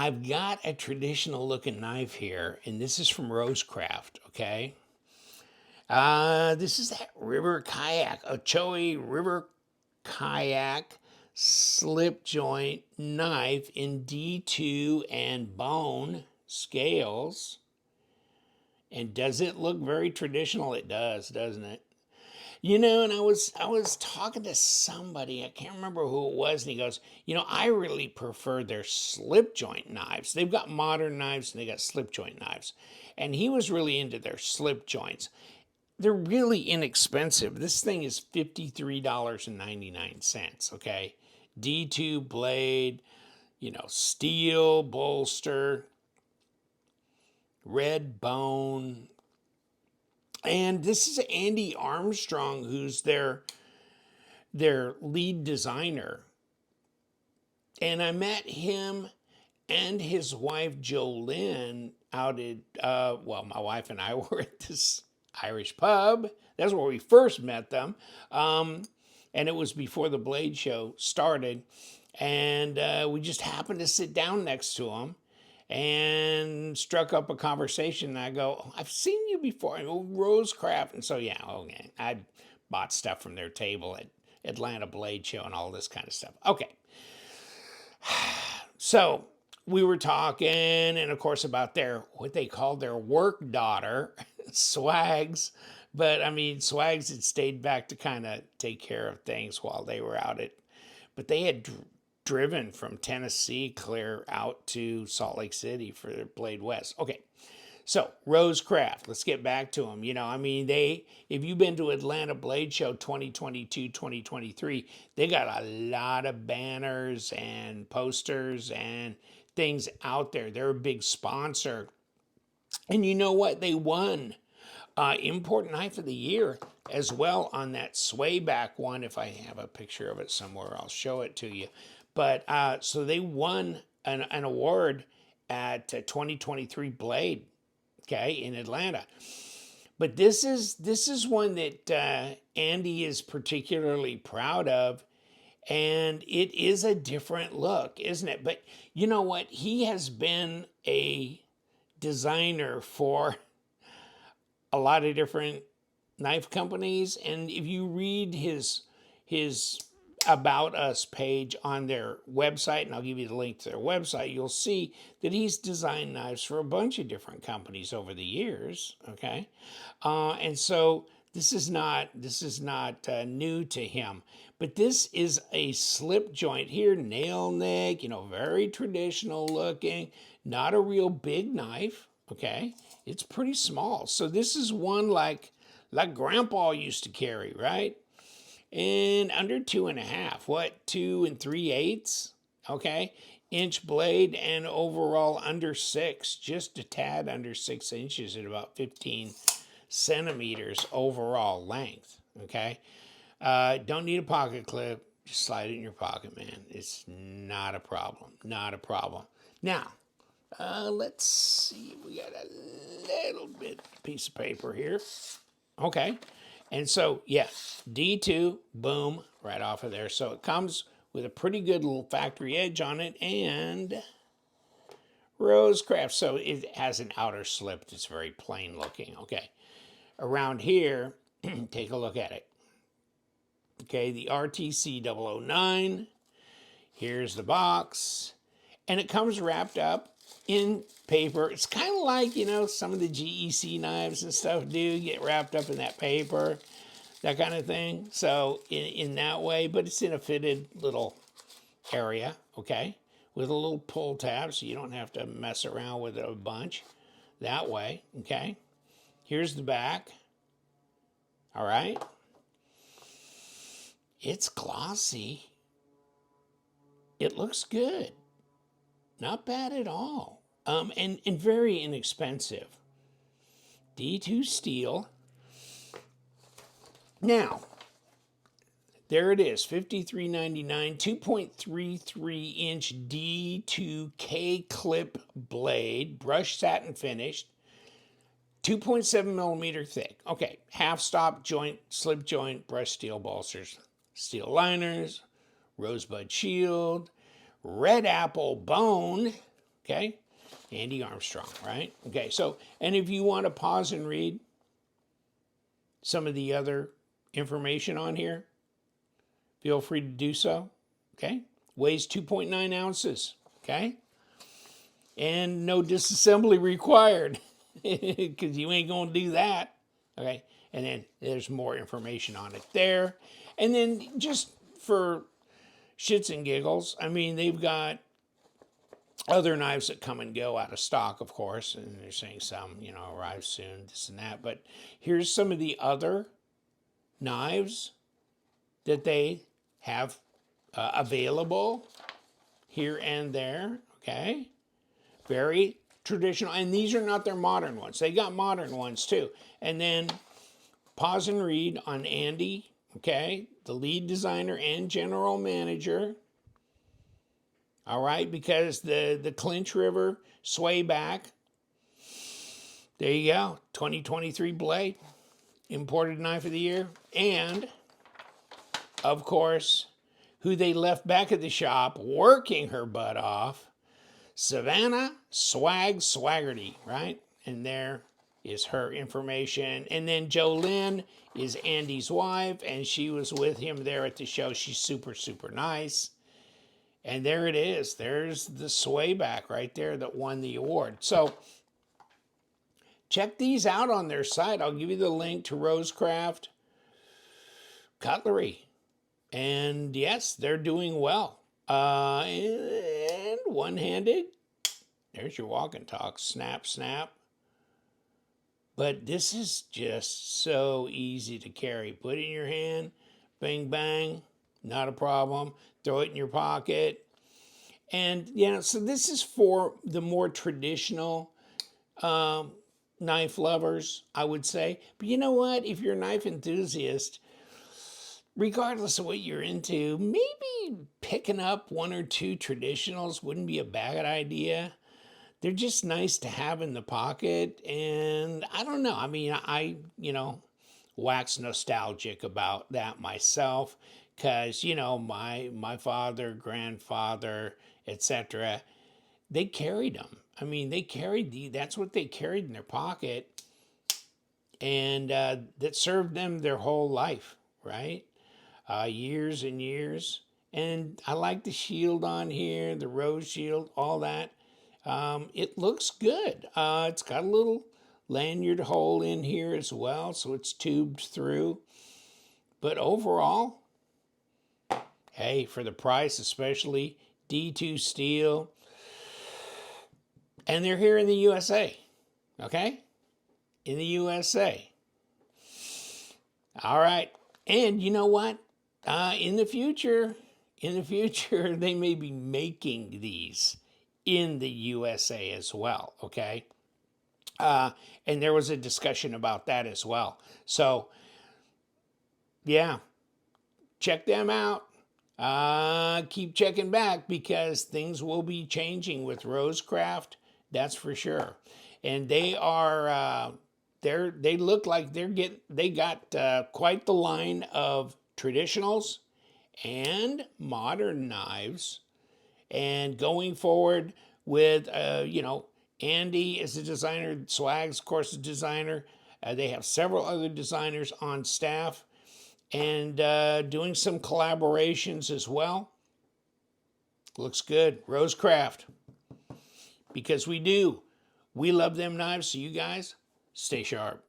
I've got a traditional looking knife here, and this is from Rosecraft, okay? This is that river kayak, Ocoee river kayak slip joint knife in D2 and bone scales. And does it look very traditional? It does, doesn't it? You know, and I was talking to somebody, I can't remember who it was, and he goes, I really prefer their slip joint knives. They've got modern knives and they got slip joint knives. And he was really into their slip joints. They're really inexpensive. This thing is $53.99, okay? D2 blade, steel bolster, red bone. And this is Andy Armstrong, who's their lead designer. And I met him and his wife Jolynn out at, my wife and I were at this Irish pub. That's where we first met them. And it was before the Blade Show started. And we just happened to sit down next to him and struck up a conversation. And I go, I've seen you before. I go, Rosecraft. And so, yeah, okay. I bought stuff from their table at Atlanta Blade Show and all this kind of stuff. Okay. So we were talking, and of course, about what they called their work daughter, Swags. But I mean, Swags had stayed back to kind of take care of things while they were out but they had driven from Tennessee clear out to Salt Lake City for their Blade West. Okay. So Rosecraft, let's get back to them. If you've been to Atlanta Blade Show 2022, 2023, they got a lot of banners and posters and things out there. They're a big sponsor. And you know what? They won Import Knife of the Year as well on that swayback one. If I have a picture of it somewhere, I'll show it to you. But so they won an award at 2023 Blade, okay, in Atlanta. But this is one that Andy is particularly proud of, and it is a different look, isn't it? But you know what? He has been a designer for a lot of different knife companies, and if you read his About Us page on their website, and I'll give you the link to their website, you'll see that he's designed knives for a bunch of different companies over the years. Okay, and so this is not new to him, but this is a slip joint here, nail neck, very traditional looking, not a real big knife. Okay, it's pretty small. So this is one like Grandpa used to carry, right? And under 2.5, 2 3/8, okay, inch blade, and overall under 6, just a tad under 6 inches at about 15 centimeters overall length. Okay, don't need a pocket clip. Just slide it in your pocket, man. It's not a problem. Not a problem. Now, let's see. We got a little bit piece of paper here. Okay. And so, yeah, D2, boom, right off of there. So it comes with a pretty good little factory edge on it and Rosecraft. So it has an outer slip that's very plain looking. Okay. Around here, take a look at it. Okay, the RTC 009. Here's the box. And it comes wrapped up in paper. It's kind of like, some of the GEC knives and stuff do get wrapped up in that paper, that kind of thing. So in that way, but it's in a fitted little area, okay, with a little pull tab so you don't have to mess around with it a bunch that way, okay. Here's the back. All right. It's glossy. It looks good. Not bad at all. And very inexpensive. D2 steel. Now, there it is, $53.99, 2.33 inch D2 K clip blade, brushed satin finished, 2.7 millimeter thick. Okay, half stop joint, slip joint, brushed steel bolsters, steel liners, rosebud shield, red apple bone. Okay, Andy Armstrong, right? Okay, so, and if you want to pause and read some of the other information on here, feel free to do so. Okay, weighs 2.9 ounces. Okay, and no disassembly required because you ain't gonna do that. Okay, and then there's more information on it there. And then just for shits and giggles, I mean, they've got other knives that come and go out of stock, of course, and they're saying some, arrive soon, this and that. But here's some of the other knives that they have available here and there. Okay, very traditional, and these are not their modern ones. They got modern ones too. And then pause and read on Andy. Okay, the lead designer and general manager. All right, because the Clinch River sway back. There you go, 2023 blade, imported knife of the year, and of course, who they left back at the shop working her butt off, Savannah Swaggerty, right? And there is her information. And then Jolynn is Andy's wife, and she was with him there at the show. She's super, super nice. And there it is. There's the swayback right there that won the award. So check these out on their site. I'll give you the link to Rosecraft Cutlery. And yes, they're doing well. And one-handed, there's your walk and talk. Snap, snap. But this is just so easy to carry. Put it in your hand, bang, bang, not a problem. Throw it in your pocket. And, so this is for the more traditional knife lovers, I would say. But you know what? If you're a knife enthusiast, regardless of what you're into, maybe picking up one or two traditionals wouldn't be a bad idea. They're just nice to have in the pocket. And I don't know. I mean, I wax nostalgic about that myself because, my father, grandfather, etc., they carried them. I mean, that's what they carried in their pocket. And that served them their whole life, right? Years and years. And I like the shield on here, the rose shield, all that. It looks good. It's got a little lanyard hole in here as well, so it's tubed through. But overall, hey, for the price, especially D2 steel, and they're here in the USA, okay? In the USA. All right, and you know what? In the future, they may be making these in the USA as well, okay? And there was a discussion about that as well. So, yeah, check them out. Keep checking back because things will be changing with Rosecraft, that's for sure. And they are, they look like they got quite the line of traditionals and modern knives. And going forward with, Andy is a designer, Swags, of course, is a designer. They have several other designers on staff and doing some collaborations as well. Looks good. Rosecraft. Because we love them knives, so you guys stay sharp.